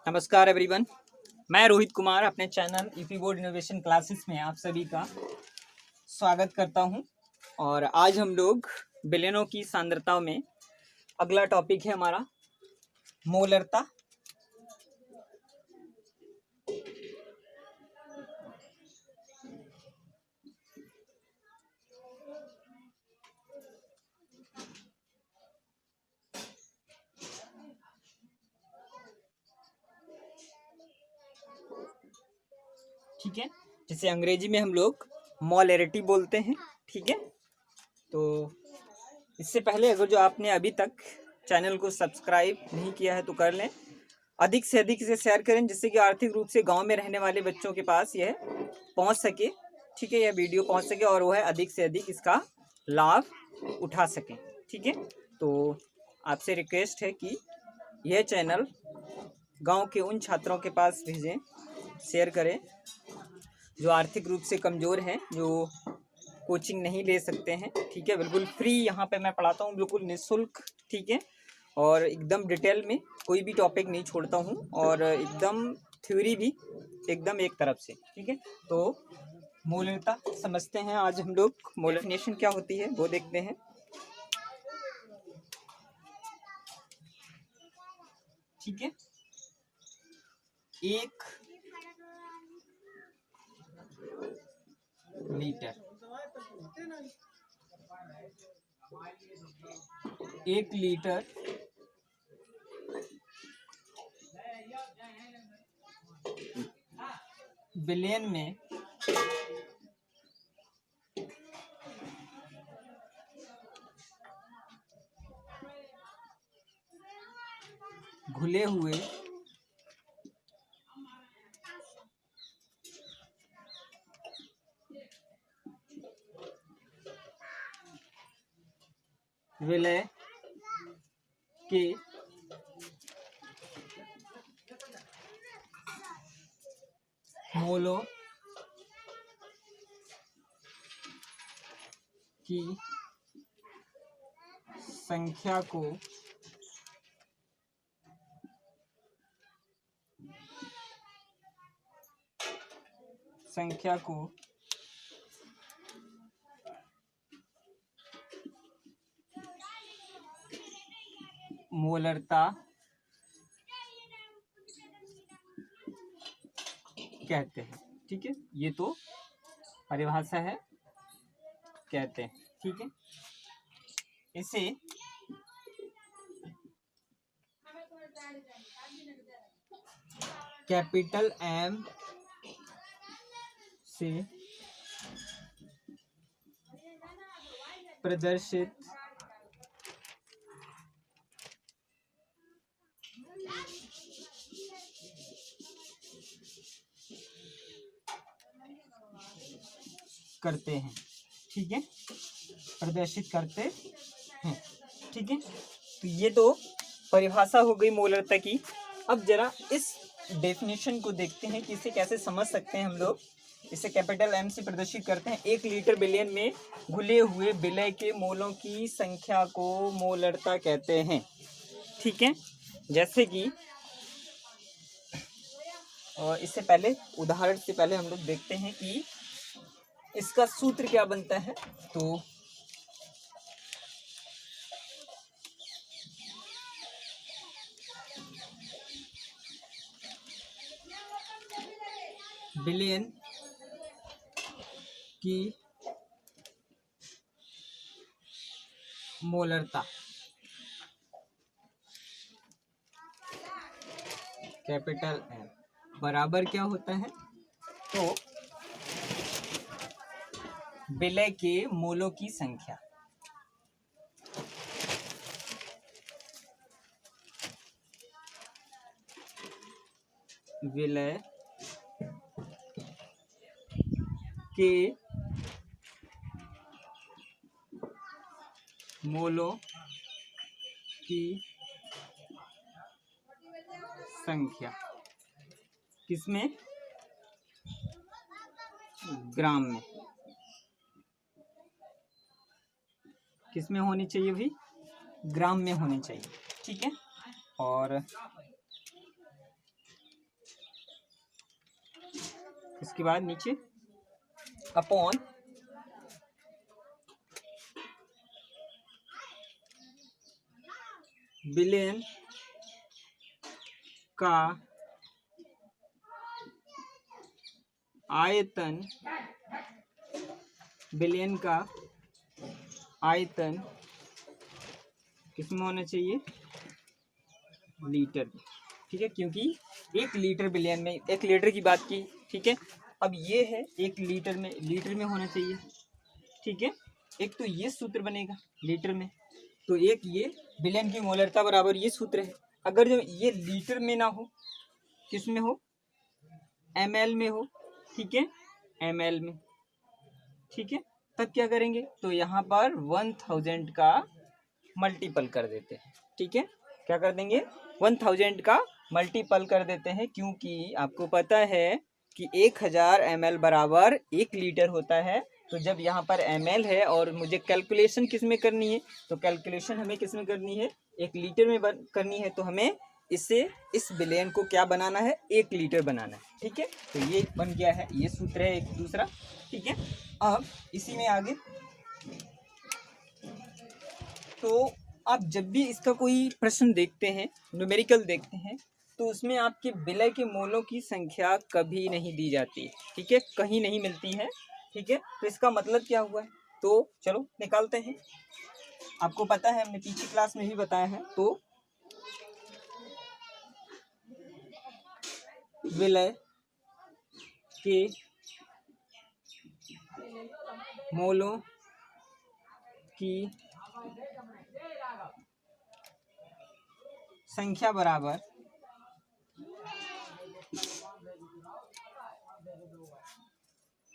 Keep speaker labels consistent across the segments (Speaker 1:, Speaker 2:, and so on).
Speaker 1: नमस्कार एवरीवन। मैं रोहित कुमार अपने channel EP board innovation classes में आप सभी का स्वागत करता हूं। और आज हम लोग विलयनों की सांद्रता में अगला टॉपिक है हमारा मोलरता। ठीक है, जिसे अंग्रेजी में हम लोग मोलैरिटी बोलते हैं। ठीक है, तो इससे पहले अगर जो आपने अभी तक चैनल को सब्सक्राइब नहीं किया है तो कर लें, अधिक से अधिक इसे शेयर करें जिससे कि आर्थिक रूप से गांव में रहने वाले बच्चों के पास यह पहुंच सके। ठीक है, यह वीडियो पहुंच सके और वह अधिक से अधिक इसका लाभ उठा सकें। ठीक है, तो आपसे रिक्वेस्ट है कि यह चैनल गांव के उन छात्रों के पास भेजें, शेयर करें जो आर्थिक रूप से कमज़ोर हैं, जो कोचिंग नहीं ले सकते हैं। ठीक है, बिल्कुल फ्री यहाँ पे मैं पढ़ाता हूँ, बिल्कुल निःशुल्क। ठीक है, और एकदम डिटेल में कोई भी टॉपिक नहीं छोड़ता हूँ और एकदम थ्योरी भी एकदम एक तरफ से। ठीक है, तो मोलरता समझते हैं। आज हम लोग मोलरनेशन क्या होती है वो देखते हैं। ठीक है, एक लीटर बिलियन में घुले हुए विलय के मोलों की संख्या को मोलरता कहते हैं। ठीक है, ये तो परिभाषा है, कहते हैं। ठीक है, इसे कैपिटल एम से प्रदर्शित करते हैं। ठीक है, प्रदर्शित करते हैं। ठीक है, तो ये तो परिभाषा हो गई मोलरता की। अब जरा इस डेफिनेशन को देखते हैं कि इसे कैसे समझ सकते हैं हम लोग। इसे कैपिटल एम से प्रदर्शित करते हैं। 1 लीटर बिलियन में घुले हुए विलय के मोलों की संख्या को मोलरता कहते हैं। ठीक है, जैसे कि इससे पहले उदाहरण से पहले हम लोग देखते हैं कि इसका सूत्र क्या बनता है। तो बिलियन की मोलरता कैपिटल एम बराबर क्या होता है, तो विलय के मोलों की संख्या। विलय के मोलों की संख्या किसमें, ग्राम में। किसमें होनी चाहिए भी, ग्राम में होनी चाहिए। ठीक है, और इसके बाद नीचे अपॉन बिलियन का आयतन, बिलियन का आयतन किसमें होना चाहिए, लीटर में। ठीक है, क्योंकि 1 लीटर बिलियन में, 1 लीटर की बात की। ठीक है, अब ये है 1 लीटर में, लीटर में होना चाहिए। ठीक है, एक तो ये सूत्र बनेगा लीटर में, तो एक ये बिलियन की मोलरता बराबर ये सूत्र है। अगर जो ये लीटर में ना हो, किस में हो, ml में हो। ठीक है, ml में। ठीक है, तब क्या करेंगे, तो यहाँ पर 1000 का मल्टीपल कर देते हैं। ठीक है, क्या कर देंगे, 1000 का मल्टीपल कर देते हैं, क्योंकि आपको पता है कि 1000 ml बराबर 1 लीटर होता है। तो जब यहाँ पर ml है और मुझे कैलकुलेशन किस में करनी है, तो कैलकुलेशन हमें किस में करनी है, 1 लीटर में करनी है। तो हमें इससे इस बिलियन को क्या बनाना है, 1 लीटर बनाना है। ठीक है, तो ये बन गया है, ये सूत्र है एक दूसरा। ठीक है, अब इसी में आगे, तो आप जब भी इसका कोई प्रश्न देखते हैं, न्यूमेरिकल देखते हैं, तो उसमें आपके विलय के मोलों की संख्या कभी नहीं दी जाती। ठीक है, कहीं नहीं मिलती है। ठीक है, तो इसका मतलब क्या हुआ है, तो चलो निकालते हैं। आपको पता है, हमने पिछली क्लास में भी बताया है। तो विलय के मोलों की संख्या बराबर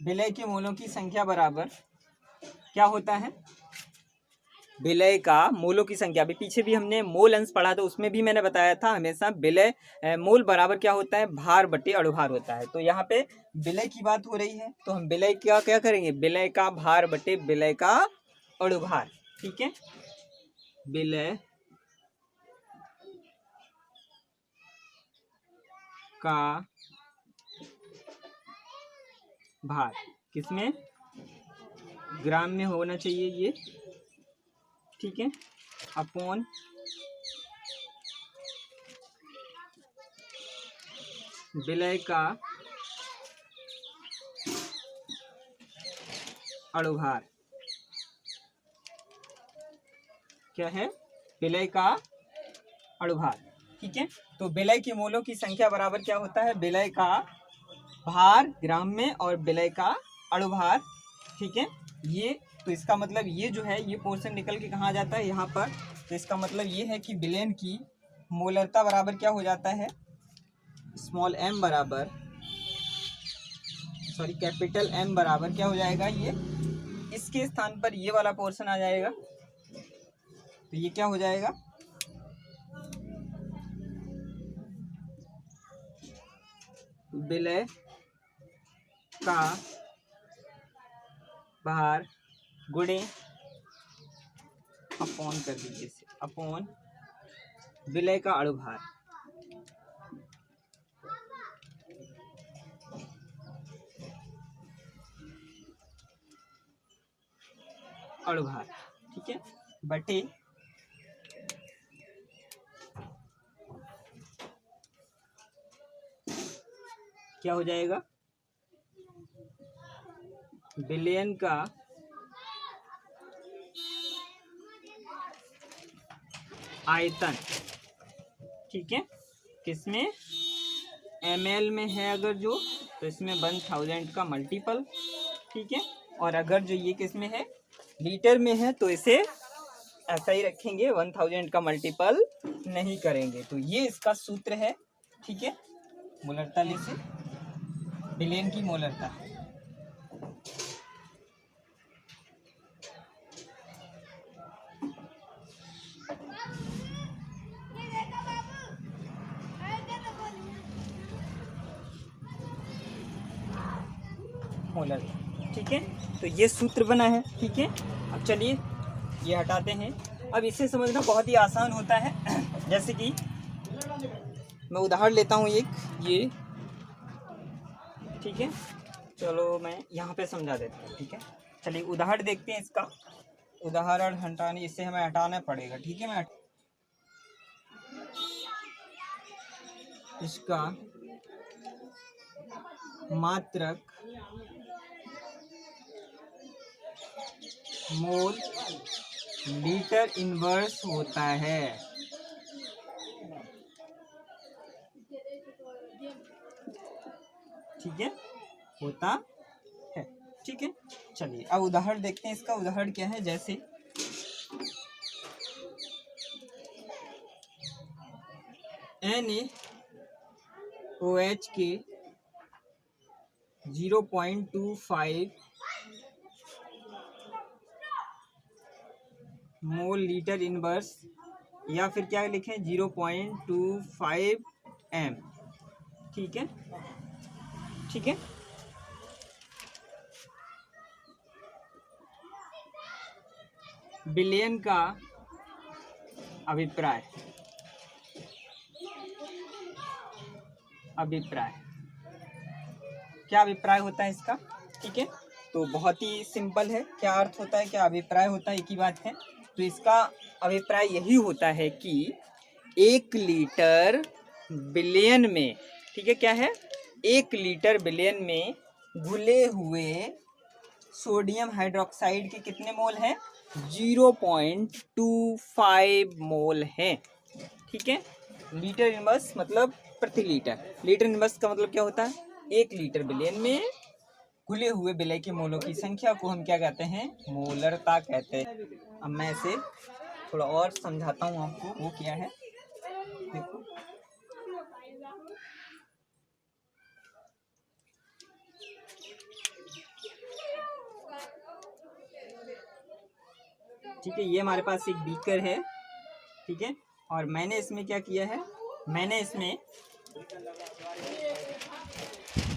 Speaker 1: विलय के मोलों की संख्या बराबर क्या होता है, विलय का मोलों की संख्या। अभी पीछे भी हमने मोल अंश पढ़ा था, उसमें भी मैंने बताया था हमेशा विलय मोल बराबर क्या होता है, भार बटे अणुभार होता है। तो यहाँ पे विलय की बात हो रही है, तो हम विलय का क्या करेंगे, विलय का भार बटे विलय का अणुभार। ठीक है, विलय का भार किसमें, ग्राम में होना चाहिए ये। ठीक है, अपॉन विलय का अणुभार, क्या है, विलय का अणुभार। ठीक है, तो विलय के मोलों की संख्या बराबर क्या होता है, विलय का भार ग्राम में और विलय का अणुभार। ठीक है, ये तो इसका मतलब ये जो है, ये पोर्शन निकल के कहाँ जाता है, यहाँ पर। तो इसका मतलब ये है कि विलयन की मोलरता बराबर क्या हो जाता है, स्मॉल m बराबर, सॉरी कैपिटल M बराबर क्या हो जाएगा, ये इसके स्थान पर ये वाला पोर्शन आ जाएगा। तो ये क्या हो जाएगा, विलय का भार गुणे, अपॉन कर दीजिए इसे, अपॉन विलय का अणुभार। अणुभार। ठीक है, बटे क्या हो जाएगा, बिलियन का आयतन। ठीक है, किसमें, ml में है अगर जो, तो इसमें 1000 का मल्टीपल। ठीक है, और अगर जो ये किसमें है, लीटर में है, तो इसे ऐसा ही रखेंगे, 1000 का मल्टीपल नहीं करेंगे। तो ये इसका सूत्र है। ठीक है, मोलरता ले से बिलियन की मोलरता। मोलरता। ठीक है, तो ये सूत्र बना है। ठीक है, अब चलिए ये हटाते हैं। अब इसे समझना बहुत ही आसान होता है। जैसे कि मैं उदाहरण लेता हूँ एक, ये ठीक है, चलो मैं यहाँ पे समझा देता हूँ, ठीक है। चलिए उदाहरण देखते हैं इसका। उदाहरण हटाने, इससे हमें हटाना पड़ेगा, ठीक है। मैं इसका मात्रक मोल लीटर इनवर्स होता है, ठीक है, होता है, ठीक है। चलिए अब उदाहरण देखते हैं इसका। उदाहरण क्या है, जैसे NaOH के 0.25 मोल लीटर इनवर्स, या फिर क्या लिखें 0.25 m, ठीक है, ठीक है। बिलियन का अभिप्राय क्या अभिप्राय होता है इसका, ठीक है। तो बहुत ही सिंपल है, क्या अर्थ होता है, क्या अभिप्राय होता है, एक ही बात है। तो इसका अभिप्राय यही होता है कि 1 लीटर बिलियन में, ठीक है, क्या है, 1 लीटर बिलियन में घुले हुए सोडियम हाइड्रोक्साइड के कितने मोल हैं, 0.25 मोल हैं, ठीक है। लीटर इनवर्स मतलब प्रति लीटर। लीटर इनवर्स का मतलब क्या होता है, 1 लीटर बिलियन में घुले हुए विलय के मोलों की संख्या को हम क्या कहते हैं, मोलरता कहते हैं। अब मैं इसे थोड़ा और समझाता हूँ आपको, वो क्या है, देखो। ठीक है, ये हमारे पास एक बीकर है, ठीक है, और मैंने इसमें क्या किया है, मैंने इसमें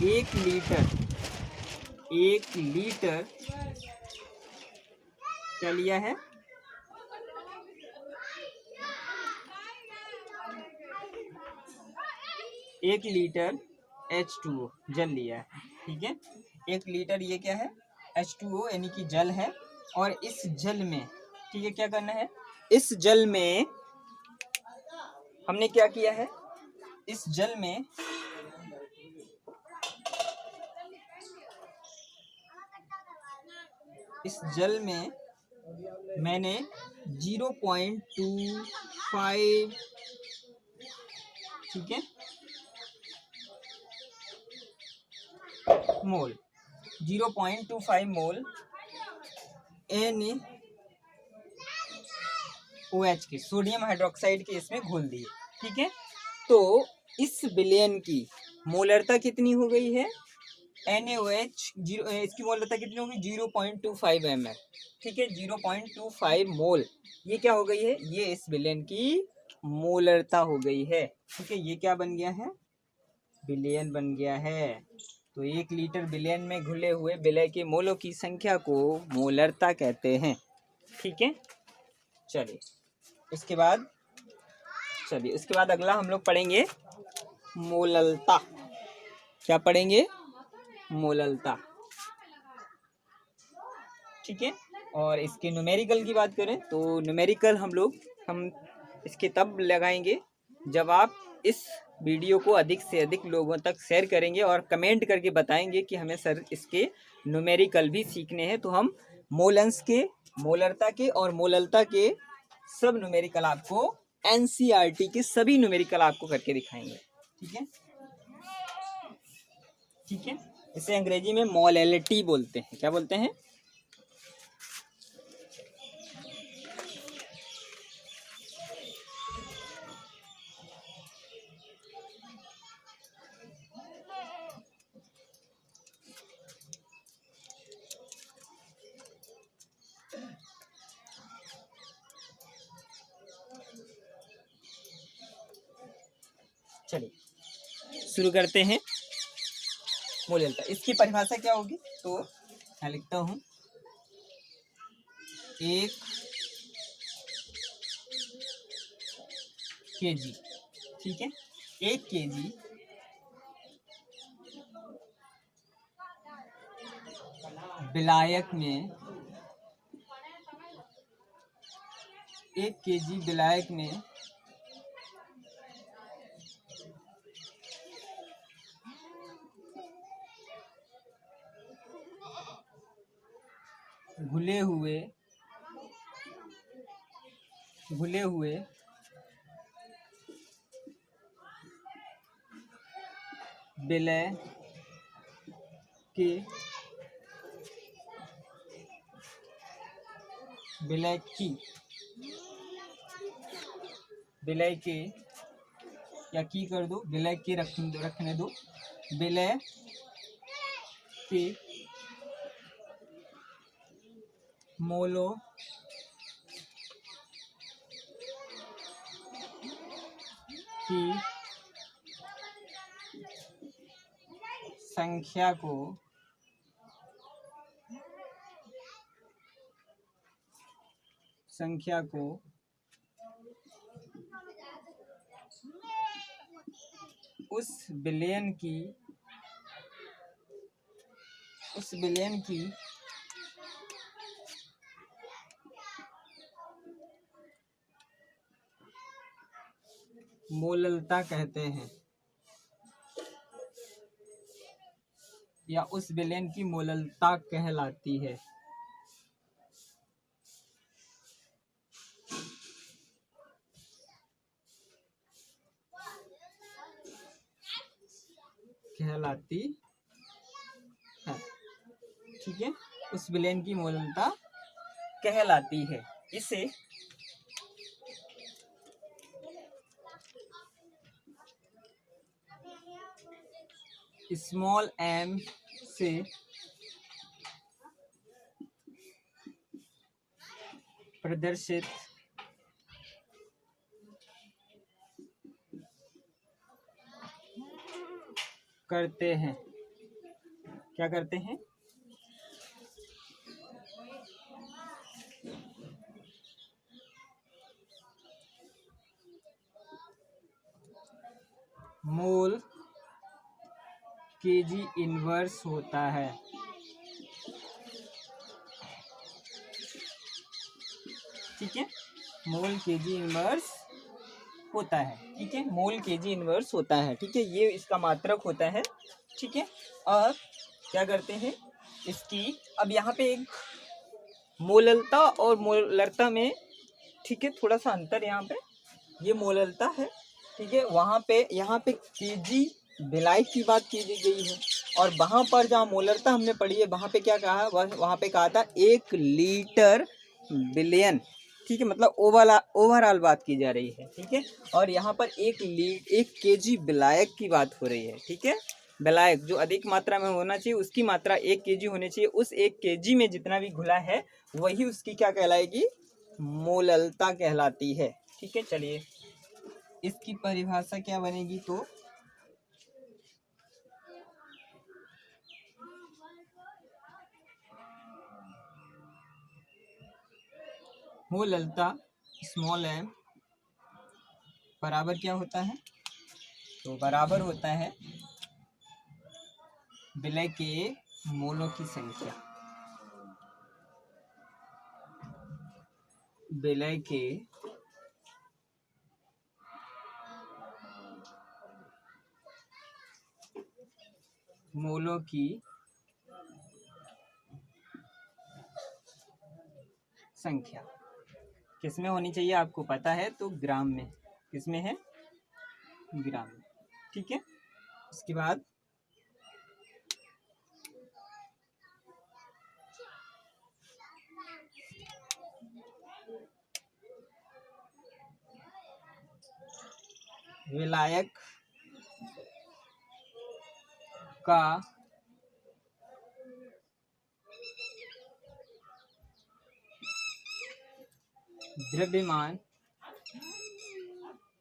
Speaker 1: 1 लीटर क्या लिया है, 1 लीटर H2O जल लिया है, ठीक है। 1 लीटर ये क्या है, H2O यानी कि जल है। और इस जल में, ठीक है, क्या करना है, इस जल में हमने क्या किया है, इस जल में मैंने 0.25, ठीक है, मोल 0.25 मोल NaOH के सोडियम हाइड्रोक्साइड के इसमें घोल दिए, ठीक है। तो इस विलयन की मोलरता कितनी हो गई है, NaOH इसकी मोलरता कितनी होगी, 0.25 ml, ठीक है, 0.25 मोल। ये क्या हो गई है, ये इस विलयन की मोलरता हो गई है, ठीक है। ये क्या बन गया है, विलयन बन गया है। तो 1 लीटर विलयन में घुले हुए विलय के मोलों की संख्या को मोलरता कहते हैं, ठीक है। चलिए उसके बाद अगला हम लोग पढ़ेंगे मोललता। क्या पढ़ेंगे, मोललता, ठीक है। और इसके न्यूमेरिकल की बात करें तो न्यूमेरिकल हम इसके तब लगाएंगे जब आप इस वीडियो को अधिक से अधिक लोगों तक शेयर करेंगे और कमेंट करके बताएंगे कि हमें सर इसके न्यूमेरिकल भी सीखने हैं। तो हम मोलेंस के, मोलरता के और मोललता के सब न्यूमेरिकल आपको, एनसीईआरटी के सभी न्यूमेरिकल आपको करके दिखाएंगे, ठीक है, ठीक है। इसे अंग्रेजी में मोलैलिटी बोलते हैं, क्या बोलते हैं, चलिए शुरू करते हैं मोललता। इसकी परिभाषा क्या होगी, तो मैं लिखता हूँ 1 kg, ठीक है, 1 kg विलायक में 1 केजी विलायक में घुले हुए विलय के या की कर दो, विलय के रखने दो, विलय के मोलों की संख्या को उस विलयन की मोललता कहते हैं, या उस विलयन की मोललता कहलाती है। ठीक है, उस विलयन की मोललता कहलाती है। इसे स्मॉल m से प्रदर्शित करते हैं। क्या करते हैं? मोल केजी इनवर्स होता है। ठीक है, मोल केजी इनवर्स होता है। ठीक है, मोल केजी इनवर्स होता है। ठीक है, ये इसका मात्रक होता है। ठीक है, और क्या करते हैं इसकी, अब यहाँ पे एक मोललता और मोलरता में, ठीक है, थोड़ा सा अंतर यहाँ पे, ये मोललता है। ठीक है, वहाँ पे यहाँ पे केजी विलायक की बात की गई है, और वहाँ पर जहाँ मोलरता हमने पढ़ी है वहाँ पे क्या कहा, वहाँ पे कहा था 1 लीटर विलयन। ठीक है, मतलब ओवरऑल बात की जा रही है। ठीक है, और यहाँ पर 1 केजी विलायक की बात हो रही है। ठीक है, विलायक जो अधिक मात्रा में होना चाहिए उसकी मात्रा 1 केजी होनी चाहिए। उस 1 केजी में जितना भी घुला है वही उसकी क्या कहलाएगी, मोललता कहलाती है। ठीक है, चलिए इसकी परिभाषा क्या बनेगी, तो मोललता स्मॉल m बराबर क्या होता है, तो बराबर होता है विलय के मोलों की संख्या, विलय के मोलों की संख्या किसमें होनी चाहिए आपको पता है, तो ग्राम में। किसमें है, ग्राम में। ठीक है, उसके बाद विलायक का द्रव्यमान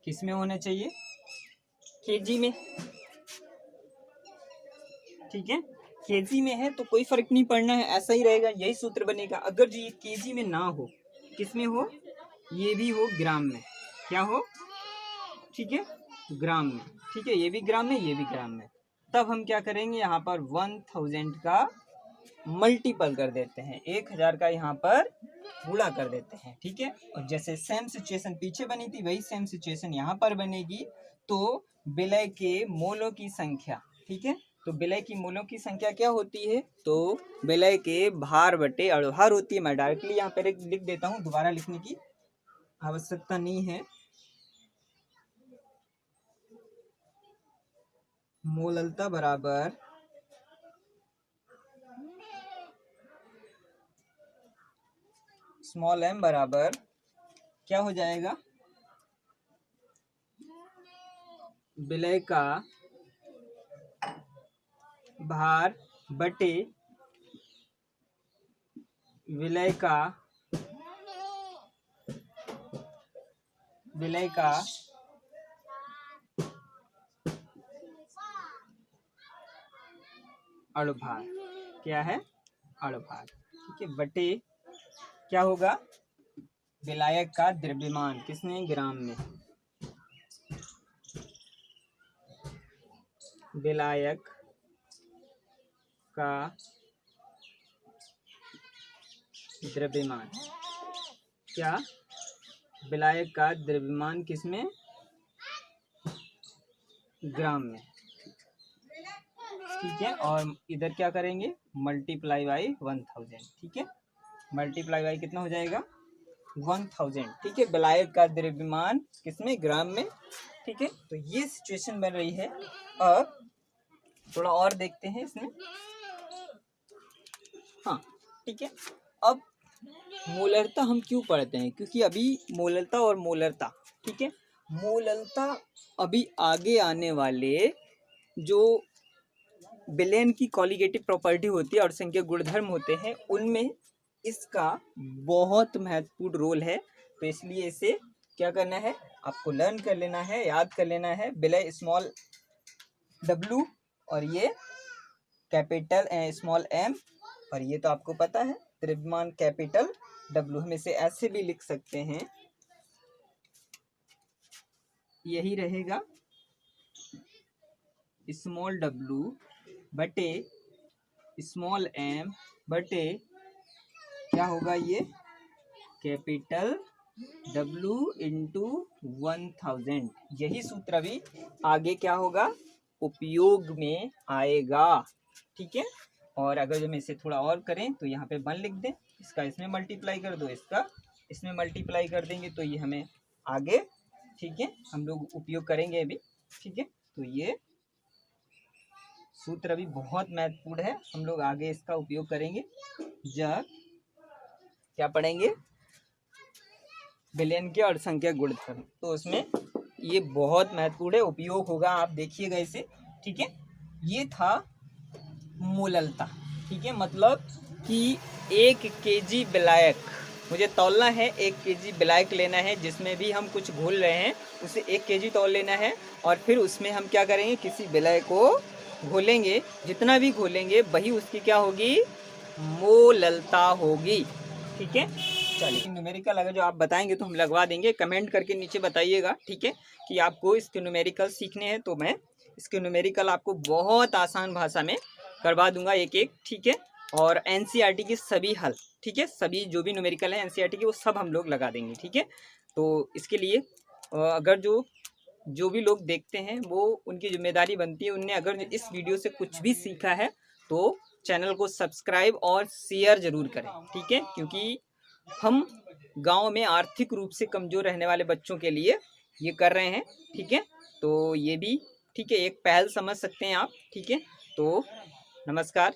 Speaker 1: किसमें होना चाहिए, केजी में। ठीक है, केजी में है तो कोई फर्क नहीं पड़ना है, ऐसा ही रहेगा, यही सूत्र बनेगा। अगर ये केजी में ना हो, किसमें हो, ये भी हो ग्राम में, क्या हो, ठीक है, ग्राम में। ठीक है, ये भी ग्राम में, ये भी ग्राम में, तब हम क्या करेंगे, यहाँ पर 1000 का मल्टीपल कर देते हैं, 1000 का यहाँ पर गुणा कर देते हैं, ठीक है। और जैसे सेम सिचुएशन पीछे बनी थी वही सेम सिचुएशन यहाँ पर बनेगी। तो विलय के मोलों की संख्या, ठीक है, तो विलय की मोलों की संख्या क्या होती है, तो विलय के भार बटे अणुभार होती है। मैं डायरेक्टली यहाँ पर लिख देता हूँ, दोबारा लिखने की आवश्यकता नहीं है। मोललता बराबर स्मॉल m बराबर क्या हो जाएगा, विलय का भार बटे विलय का अणुभार, क्या है, अणुभार, ठीक है, बटे क्या होगा, विलायक का द्रव्यमान, किसमें, ग्राम में, विलायक का द्रव्यमान, क्या, विलायक का द्रव्यमान किसमें, ग्राम में, ठीक है। और इधर क्या करेंगे, मल्टीप्लाई बाई 1000, ठीक है, मल्टीप्लाई बाई कितना हो जाएगा, 1000, ठीक है, विलायक का द्रव्यमान किसमें, ग्राम में, ठीक है। तो ये सिचुएशन बन रही है। अब थोड़ा और देखते हैं इसमें, हाँ, ठीक है। अब मोलरता हम क्यों पढ़ते हैं, क्योंकि अभी मोलरता और मोलरता, ठीक है, मोलरता अभी आगे आने वाले जो विलेन की कॉलिगेटिव प्रॉपर्टी होती है और संख्या गुणधर्म होते हैं उनमें इसका बहुत महत्वपूर्ण रोल है। तो इसलिए इसे क्या करना है, आपको लर्न कर लेना है, याद कर लेना है। विलय स्मॉल w और ये कैपिटल स्मॉल m, और ये तो आपको पता है द्रव्यमान कैपिटल W। हम इसे ऐसे भी लिख सकते हैं, यही रहेगा स्मॉल w बटे स्मॉल m बटे क्या होगा, ये कैपिटल W इंटू 1000। यही सूत्र अभी आगे क्या होगा, उपयोग में आएगा, ठीक है। और अगर जब इसे थोड़ा और करें तो यहाँ पे 1 लिख दें, इसका इसमें मल्टीप्लाई कर दो, इसका इसमें मल्टीप्लाई कर देंगे तो ये हमें आगे, ठीक है, हम लोग उपयोग करेंगे अभी, ठीक है। तो ये सूत्र अभी बहुत महत्वपूर्ण है, हम लोग आगे इसका उपयोग करेंगे जब क्या पढ़ेंगे, विलयन के और संख्या गुणधर्म, तो उसमें ये बहुत महत्वपूर्ण है, उपयोग होगा, आप देखिएगा इसे, ठीक है। ये था मोललता, ठीक है, मतलब कि 1 kg विलायक मुझे तौलना है, 1 kg विलायक लेना है, जिसमें भी हम कुछ घोल रहे हैं उसे 1 kg तौल लेना है। और फिर उसमें हम क्या करेंगे, किसी विलय को घोलेंगे, जितना भी घोलेंगे वही उसकी क्या होगी, मोललता होगी, ठीक है। चलिए न्यूमेरिकल अगर जो आप बताएंगे तो हम लगवा देंगे, कमेंट करके नीचे बताइएगा, ठीक है, कि आपको इसके न्यूमेरिकल सीखने हैं, तो मैं इसके न्यूमेरिकल आपको बहुत आसान भाषा में करवा दूंगा एक एक, ठीक है। और एनसीईआरटी के सभी हल, ठीक है, सभी जो भी न्यूमेरिकल है एनसीईआरटी के वो सब हम लोग लगा देंगे, ठीक है। तो इसके लिए अगर जो भी लोग देखते हैं वो उनकी जिम्मेदारी बनती है, उनने अगर इस वीडियो से कुछ भी सीखा है तो चैनल को सब्सक्राइब और शेयर जरूर करें, ठीक है, क्योंकि हम गांव में आर्थिक रूप से कमजोर रहने वाले बच्चों के लिए ये कर रहे हैं, ठीक है। तो ये भी, ठीक है, एक पहल समझ सकते हैं आप, ठीक है। तो नमस्कार।